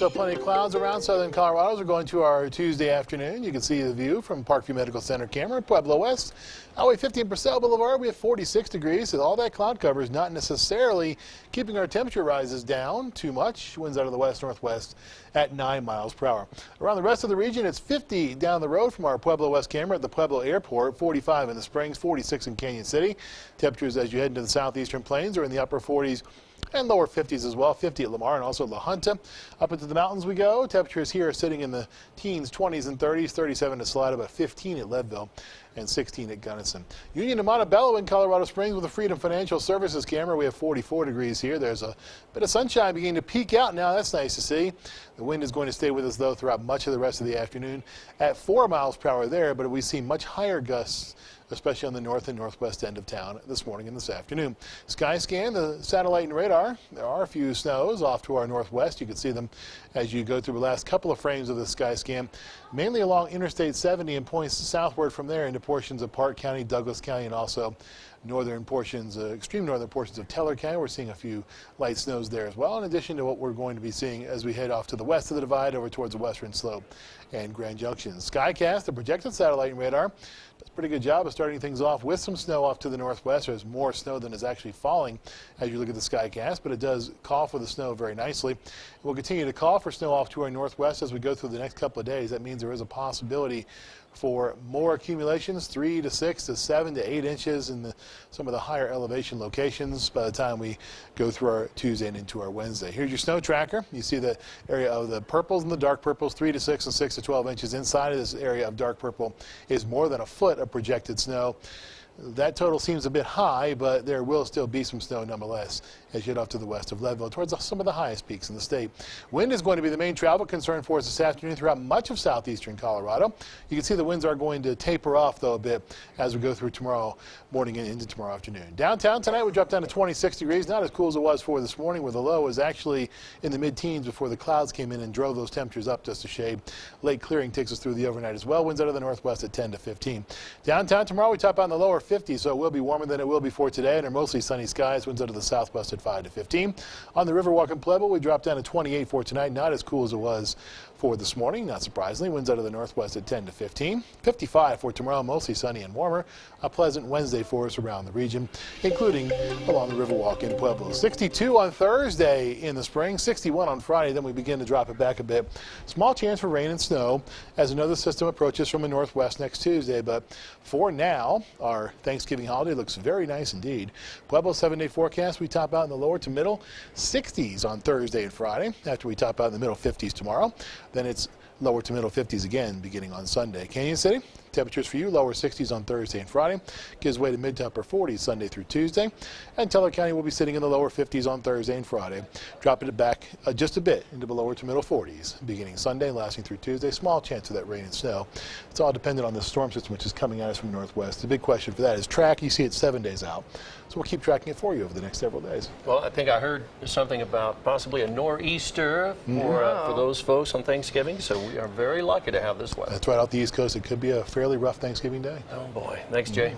Still plenty of clouds around southern Colorado as we're going to our Tuesday afternoon. You can see the view from Parkview Medical Center camera, Pueblo West. Highway 50 and Purcell Boulevard, we have 46 degrees. So all that cloud cover is not necessarily keeping our temperature rises down too much. Winds out of the west-northwest at 9 miles per hour. Around the rest of the region, it's 50 down the road from our Pueblo West camera at the Pueblo Airport, 45 in the Springs, 46 in Canyon City. Temperatures as you head into the southeastern plains are in the upper 40s. And lower 50s as well, 50 at Lamar and also La Junta. Up into the mountains we go. Temperatures here are sitting in the teens, 20s and 30s, 37 at Salida, about 15 at Leadville, and 16 at Gunnison. Union to Montebello in Colorado Springs with the Freedom Financial Services camera. We have 44 degrees here. There's a bit of sunshine beginning to peek out now. That's nice to see. The wind is going to stay with us, though, throughout much of the rest of the afternoon at 4 miles per hour there, but we see much higher gusts, especially on the north and northwest end of town this morning and this afternoon. Sky scan, the satellite and radar. There are a few snows off to our northwest. You can see them as you go through the last couple of frames of the sky scan, mainly along Interstate 70 and points southward from there into portions of Park County, Douglas County, and also northern portions, extreme northern portions of Teller County. We're seeing a few light snows there as well, in addition to what we're going to be seeing as we head off to the west of the divide over towards the western slope and Grand Junction. Skycast, the projected satellite and radar, does a pretty good job of starting things off with some snow off to the northwest. There's more snow than is actually falling as you look at the Skycast, but it does call for the snow very nicely. We'll continue to call for snow off to our northwest as we go through the next couple of days. That means there is a possibility for more accumulations, 3 to 6 to 7 to 8 inches in some of the higher elevation locations by the time we go through our Tuesday and into our Wednesday. Here's your snow tracker. You see the area of the purples and the dark purples, 3 to 6 and 6 to 12 inches. Inside of this area of dark purple is more than a foot of projected snow. That total seems a bit high, but there will still be some snow nonetheless as you head off to the west of Leadville towards some of the highest peaks in the state. Wind is going to be the main travel concern for us this afternoon throughout much of southeastern Colorado. You can see the winds are going to taper off, though, a bit as we go through tomorrow morning and into tomorrow afternoon. Downtown tonight, we dropped down to 26 degrees, not as cool as it was for this morning, where the low was actually in the mid-teens before the clouds came in and drove those temperatures up just a shade. Late clearing takes us through the overnight as well. Winds out of the northwest at 10 to 15. Downtown tomorrow, we top out in the lower 50s, so it will be warmer than it will be for today, and are mostly sunny skies. Winds out of the southwest at 5 to 15. On the Riverwalk in Pueblo, we dropped down to 28 for tonight. Not as cool as it was for this morning, not surprisingly. Winds out of the northwest at 10 to 15. 55 for tomorrow, mostly sunny and warmer. A pleasant Wednesday for us around the region, including along the Riverwalk in Pueblo. 62 on Thursday in the spring, 61 on Friday, then we begin to drop it back a bit. Small chance for rain and snow as another system approaches from the northwest next Tuesday, but for now, our Thanksgiving holiday looks very nice indeed. Pueblo 7-day forecast, we top out in the lower to middle 60s on Thursday and Friday, after we top out in the middle 50s tomorrow. Then it's lower to middle 50s again beginning on Sunday. Canyon City, temperatures for you, lower 60s on Thursday and Friday. Gives way to mid to upper 40s Sunday through Tuesday. And Teller County will be sitting in the lower 50s on Thursday and Friday. Dropping it back just a bit into the lower to middle 40s beginning Sunday, lasting through Tuesday. Small chance of that rain and snow. It's all dependent on the storm system which is coming at us from the northwest. The big question for that is track. You see it 7 days out. So we'll keep tracking it for you over the next several days. Well, I think I heard something about possibly a nor'easter for those folks on Thanksgiving. So we are very lucky to have this weather. That's right, out the East Coast. It could be a fairly rough Thanksgiving day. Oh, boy. Thanks, Jay.